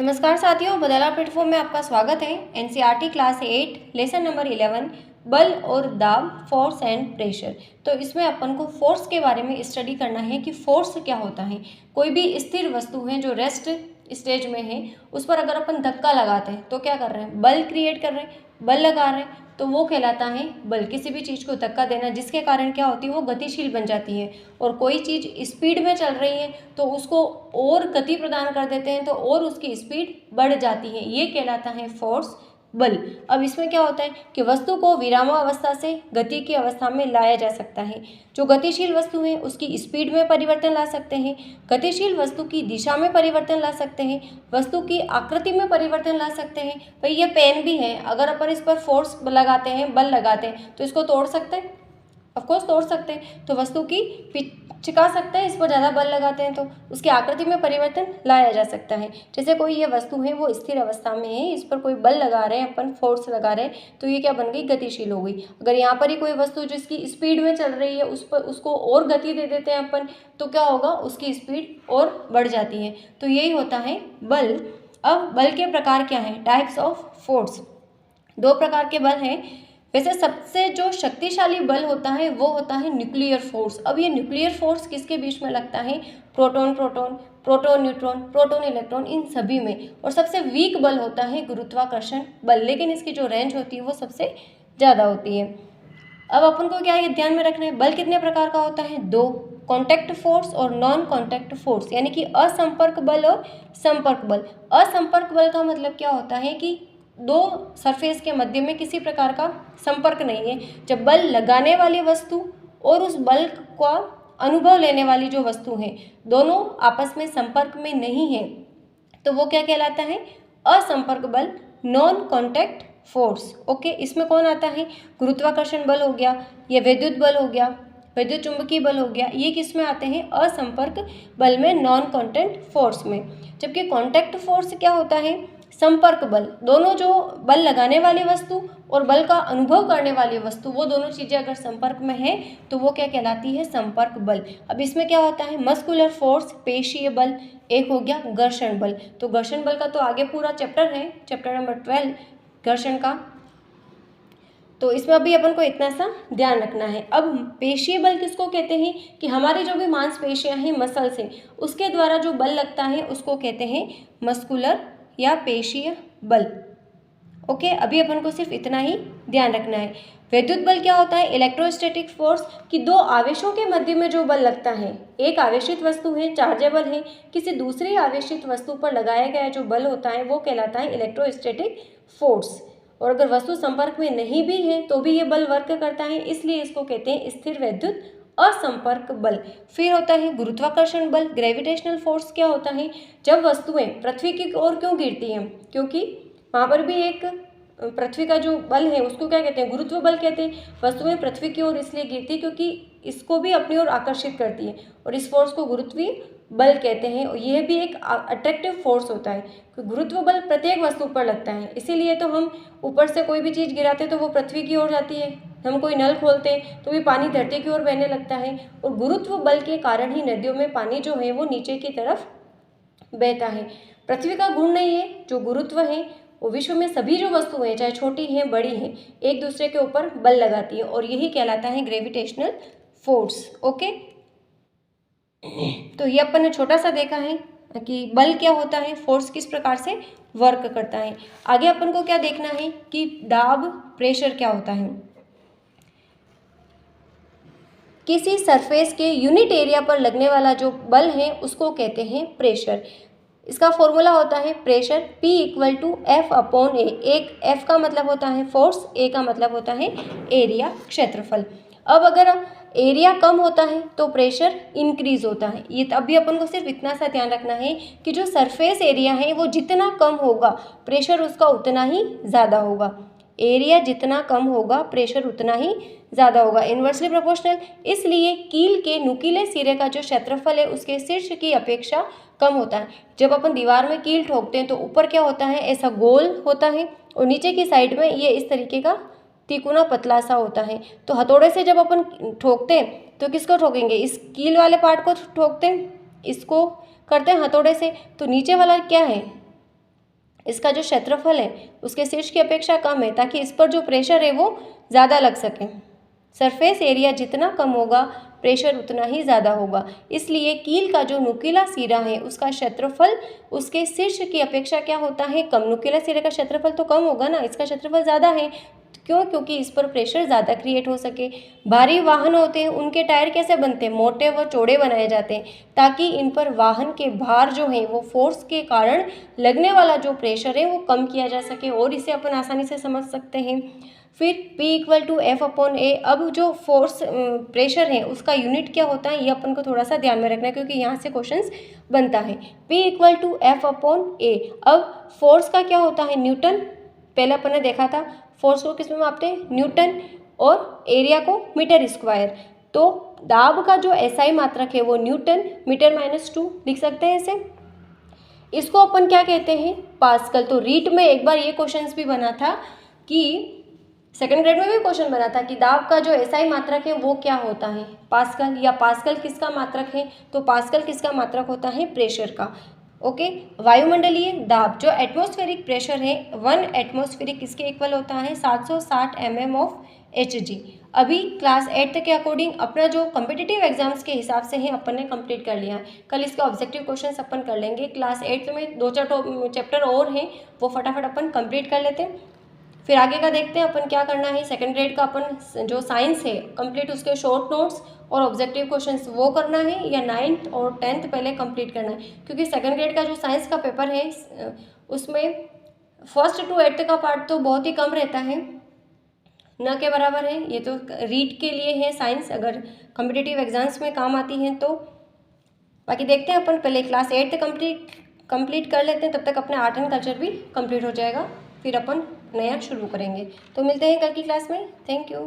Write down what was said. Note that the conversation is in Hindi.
नमस्कार साथियों, बदला प्लेटफॉर्म में आपका स्वागत है। एनसीईआरटी क्लास 8 लेसन नंबर 11 बल और दाब, फोर्स एंड प्रेशर। तो इसमें अपन को फोर्स के बारे में स्टडी करना है कि फोर्स क्या होता है। कोई भी स्थिर वस्तु है जो रेस्ट स्टेज में है, उस पर अगर अपन धक्का लगाते हैं तो क्या कर रहे हैं, बल क्रिएट कर रहे हैं, बल लगा रहे हैं, तो वो कहलाता है बल। किसी भी चीज़ को धक्का देना जिसके कारण क्या होती है, वो गतिशील बन जाती है। और कोई चीज़ स्पीड में चल रही है तो उसको और गति प्रदान कर देते हैं तो और उसकी स्पीड बढ़ जाती है, ये कहलाता है फोर्स, बल। अब इसमें क्या होता है कि वस्तु को विरामावस्था से गति की अवस्था में लाया जा सकता है। जो गतिशील वस्तु है उसकी स्पीड में परिवर्तन ला सकते हैं, गतिशील वस्तु की दिशा में परिवर्तन ला सकते हैं, वस्तु की आकृति में परिवर्तन ला सकते हैं। भाई ये पेन भी है, अगर अपन इस पर फोर्स लगाते हैं, बल लगाते हैं तो इसको तोड़ सकते हैं, ऑफकोर्स तोड़ सकते हैं। तो वस्तु की चिपका सकते हैं, इस पर ज़्यादा बल लगाते हैं तो उसकी आकृति में परिवर्तन लाया जा सकता है। जैसे कोई ये वस्तु है वो स्थिर अवस्था में है, इस पर कोई बल लगा रहे हैं, अपन फोर्स लगा रहे हैं, तो ये क्या बन गई, गतिशील हो गई। अगर यहाँ पर ही कोई वस्तु जिसकी स्पीड में चल रही है उसको और गति दे देते हैं अपन, तो क्या होगा, उसकी स्पीड और बढ़ जाती है। तो यही होता है बल। अब बल के प्रकार क्या हैं, टाइप्स ऑफ फोर्स। दो प्रकार के बल हैं। वैसे सबसे जो शक्तिशाली बल होता है वो होता है न्यूक्लियर फोर्स। अब ये न्यूक्लियर फोर्स किसके बीच में लगता है, proton proton, proton neutron, proton electron, इन सभी में। और सबसे वीक बल होता है गुरुत्वाकर्षण बल, लेकिन इसकी जो रेंज होती है वो सबसे ज़्यादा होती है। अब अपन को क्या है ध्यान में रखना है, बल कितने प्रकार का होता है, दो, कॉन्टैक्ट फोर्स और नॉन कॉन्टैक्ट फोर्स, यानी कि असंपर्क बल और संपर्क बल। असंपर्क बल का मतलब क्या होता है कि दो सरफेस के मध्य में किसी प्रकार का संपर्क नहीं है। जब बल लगाने वाली वस्तु और उस बल का अनुभव लेने वाली जो वस्तु है, दोनों आपस में संपर्क में नहीं है, तो वो क्या कहलाता है, असंपर्क बल, नॉन कॉन्टैक्ट फोर्स। ओके, इसमें कौन आता है, गुरुत्वाकर्षण बल हो गया, ये विद्युत बल हो गया, विद्युत चुंबकीय बल हो गया, ये किस में आते हैं, असंपर्क बल में, नॉन कॉन्टैक्ट फोर्स में। जबकि कॉन्टैक्ट फोर्स क्या होता है, संपर्क बल। दोनों जो बल लगाने वाली वस्तु और बल का अनुभव करने वाली वस्तु, वो दोनों चीज़ें अगर संपर्क में है तो वो क्या कहलाती है, संपर्क बल। अब इसमें क्या होता है, मस्कुलर फोर्स, पेशीय बल, एक हो गया घर्षण बल। तो घर्षण बल का तो आगे पूरा चैप्टर है, चैप्टर नंबर 12 घर्षण का, तो इसमें अभी अपन को इतना सा ध्यान रखना है। अब पेशीय बल किसको कहते हैं कि हमारी जो भी मांसपेशियां हैं, मसल्स हैं, उसके द्वारा जो बल लगता है उसको कहते हैं मस्कुलर या पेशीय बल। ओके, अभी अपन को सिर्फ इतना ही ध्यान रखना है। विद्युत बल क्या होता है, इलेक्ट्रोस्टैटिक फोर्स, कि दो आवेशों के मध्य में जो बल लगता है, एक आवेशित वस्तु है, चार्जेबल है, किसी दूसरी आवेशित वस्तु पर लगाया गया जो बल होता है वो कहलाता है इलेक्ट्रोस्टैटिक फोर्स। और अगर वस्तु संपर्क में नहीं भी है तो भी ये बल वर्क करता है, इसलिए इसको कहते हैं स्थिर विद्युत असंपर्क बल। फिर होता है गुरुत्वाकर्षण बल, ग्रेविटेशनल फोर्स। क्या होता है, जब वस्तुएं पृथ्वी की ओर क्यों गिरती हैं, क्योंकि वहाँ पर भी एक पृथ्वी का जो बल है उसको क्या कहते हैं, गुरुत्व बल कहते हैं। वस्तुएं पृथ्वी की ओर इसलिए गिरती है क्योंकि इसको भी अपनी ओर आकर्षित करती है, और इस फोर्स को गुरुत्वीय बल कहते हैं। और यह भी एक अट्रैक्टिव फोर्स होता है, क्योंकि गुरुत्व बल प्रत्येक वस्तु पर लगता है, इसीलिए तो हम ऊपर से कोई भी चीज़ गिराते हैं तो वो पृथ्वी की ओर जाती है, हम कोई नल खोलते हैं तो भी पानी धरती की ओर बहने लगता है। और गुरुत्व बल के कारण ही नदियों में पानी जो है वो नीचे की तरफ बहता है। पृथ्वी का गुण नहीं है, जो गुरुत्व है वो विश्व में सभी जो वस्तुएं चाहे छोटी हैं बड़ी हैं, एक दूसरे के ऊपर बल लगाती है, और यही कहलाता है ग्रेविटेशनल फोर्स। ओके, तो ये अपन ने छोटा सा देखा है कि बल क्या होता है, फोर्स किस प्रकार से वर्क करता है। आगे अपन को क्या देखना है कि दाब, प्रेशर क्या होता है। किसी सरफेस के यूनिट एरिया पर लगने वाला जो बल है उसको कहते हैं प्रेशर। इसका फॉर्मूला होता है प्रेशर P = F/A। एक F का मतलब होता है फोर्स, A का मतलब होता है एरिया, क्षेत्रफल। अब अगर एरिया कम होता है तो प्रेशर इंक्रीज होता है। ये अभी अपन को सिर्फ इतना सा ध्यान रखना है कि जो सरफेस एरिया है वो जितना कम होगा प्रेशर उसका उतना ही ज़्यादा होगा। एरिया जितना कम होगा प्रेशर उतना ही ज़्यादा होगा, इन्वर्सली प्रोपोर्शनल। इसलिए कील के नुकीले सिरे का जो क्षेत्रफल है उसके शीर्ष की अपेक्षा कम होता है। जब अपन दीवार में कील ठोकते हैं तो ऊपर क्या होता है, ऐसा गोल होता है, और नीचे की साइड में ये इस तरीके का तिकोना पतला सा होता है। तो हथौड़े से जब अपन ठोकते हैं तो किसको ठोकेंगे, इस कील वाले पार्ट को ठोकते हैं, इसको करते हैं हथौड़े से, तो नीचे वाला क्या है, इसका जो क्षेत्रफल है उसके शीर्ष की अपेक्षा कम है, ताकि इस पर जो प्रेशर है वो ज़्यादा लग सके। सरफेस एरिया जितना कम होगा प्रेशर उतना ही ज़्यादा होगा, इसलिए कील का जो नुकीला सिरा है उसका क्षेत्रफल उसके शीर्ष की अपेक्षा क्या होता है, कम। नुकीला सिरे का क्षेत्रफल तो कम होगा ना, इसका क्षेत्रफल ज़्यादा है। क्यों? क्योंकि इस पर प्रेशर ज़्यादा क्रिएट हो सके। भारी वाहन होते हैं उनके टायर कैसे बनते हैं, मोटे व चौड़े बनाए जाते हैं, ताकि इन पर वाहन के भार जो है वो फोर्स के कारण लगने वाला जो प्रेशर है वो कम किया जा सके, और इसे अपन आसानी से समझ सकते हैं। फिर P = F/A। अब जो फोर्स प्रेशर है उसका यूनिट क्या होता है, ये अपन को थोड़ा सा ध्यान में रखना है, क्योंकि यहाँ से क्वेश्चंस बनता है। P = F/A। अब फोर्स का क्या होता है, न्यूटन। पहले अपन ने देखा था फोर्स को किस में मापते हैं, न्यूटन, और एरिया को मीटर स्क्वायर। तो दाब का जो SI मात्रक है वो न्यूटन मीटर-2 लिख सकते हैं इसे। इसको अपन क्या कहते हैं, पास्कल। तो रीट में एक बार ये क्वेश्चंस भी बना था कि सेकंड ग्रेड में भी क्वेश्चन बना था कि दाब का जो SI मात्रक है वो क्या होता है, पास्कल। या पास्कल किसका मात्रक है, तो पास्कल किसका मात्रक होता है, प्रेशर का। ओके। वायुमंडलीय दाब जो एटमॉस्फेरिक प्रेशर है 1 एटमॉस्फेरिक किसके इक्वल होता है, 760 mm ऑफ Hg। अभी क्लास 8 के अकॉर्डिंग अपना जो कम्पिटिटिव एग्जाम्स के हिसाब से है अपन ने कंप्लीट कर लिया है। कल इसके ऑब्जेक्टिव क्वेश्चंस अपन कर लेंगे। क्लास 8 में 2-4 चैप्टर और हैं, वो फटाफट अपन कंप्लीट कर लेते हैं। फिर आगे का देखते हैं अपन क्या करना है। सेकंड ग्रेड का अपन जो साइंस है कंप्लीट, उसके शॉर्ट नोट्स और ऑब्जेक्टिव क्वेश्चंस वो करना है, या 9th और 10th पहले कंप्लीट करना है, क्योंकि सेकंड ग्रेड का जो साइंस का पेपर है उसमें 1st to 8th का पार्ट तो बहुत ही कम रहता है, न के बराबर है। ये तो रीड के लिए है साइंस, अगर कम्पिटिटिव एग्जाम्स में काम आती हैं तो। बाकी देखते हैं अपन, पहले क्लास 8 कंप्लीट कर लेते हैं, तब तक अपना आर्ट एंड कल्चर भी कंप्लीट हो जाएगा, फिर अपन नया शुरू करेंगे। तो मिलते हैं कल की क्लास में। Thank you.